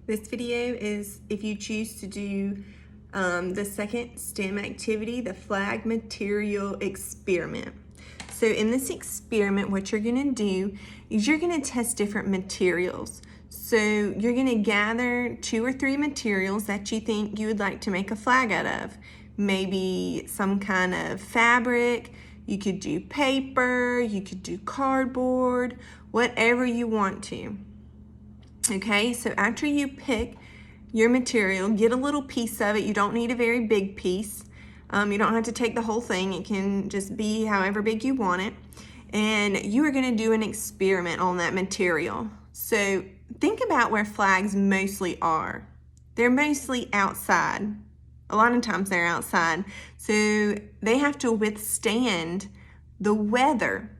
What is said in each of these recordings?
This video is if you choose to do the second STEM activity, the flag material experiment. So in this experiment, what you're gonna do is you're gonna test different materials. So you're gonna gather 2 or 3 materials that you think you would like to make a flag out of. Maybe some kind of fabric, you could do paper, you could do cardboard, whatever you want to. Okay, so after you pick your material, get a little piece of it. You don't need a very big piece. You don't have to take the whole thing. It can just be however big you want it. And you are going to do an experiment on that material. So think about where flags mostly are. They're mostly outside. A lot of times they're outside. So they have to withstand the weather.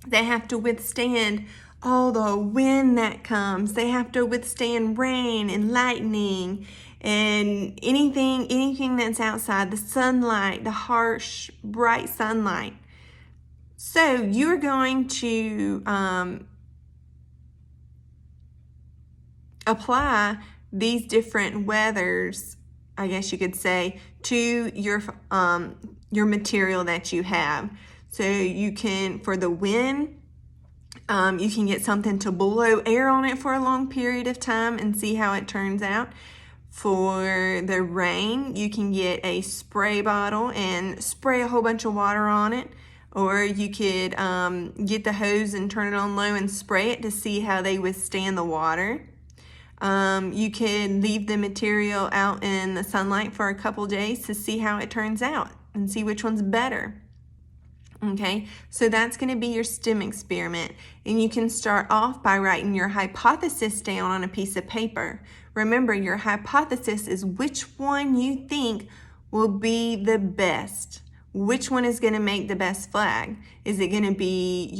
They have to withstand all the wind that comes. They have to withstand rain and lightning and anything that's outside, the sunlight, the harsh, bright sunlight. So you're going to apply these different weathers, I guess you could say, to your material that you have. So you can, for the wind, you can get something to blow air on it for a long period of time and see how it turns out. For the rain, you can get a spray bottle and spray a whole bunch of water on it. Or you could get the hose and turn it on low and spray it to see how they withstand the water. You could leave the material out in the sunlight for a couple days to see how it turns out and see which one's better. Okay, so that's going to be your STEM experiment. And you can start off by writing your hypothesis down on a piece of paper. Remember, your hypothesis is which one you think will be the best. Which one is going to make the best flag? Is it going to be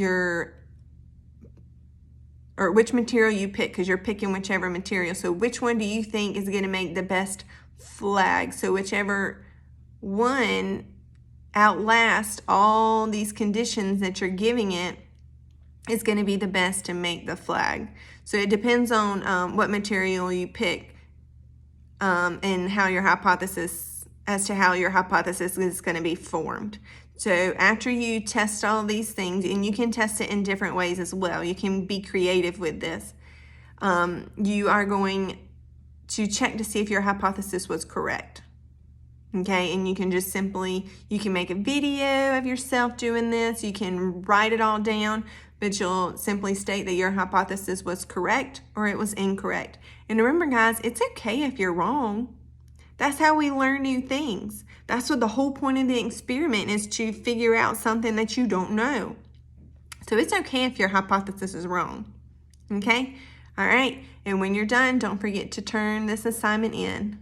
or which material you pick, because you're picking whichever material. So which one do you think is going to make the best flag? So whichever one outlast all these conditions that you're giving it is going to be the best to make the flag. So it depends on what material you pick and how your hypothesis, as to how your hypothesis is going to be formed. So after you test all these things, and you can test it in different ways as well, you can be creative with this, you are going to check to see if your hypothesis was correct. Okay, and you can just simply, you can make a video of yourself doing this, you can write it all down, but you'll simply state that your hypothesis was correct or it was incorrect. And remember guys, it's okay if you're wrong. That's how we learn new things. That's what the whole point of the experiment is, to figure out something that you don't know. So it's okay if your hypothesis is wrong. Okay? All right, and when you're done, don't forget to turn this assignment in.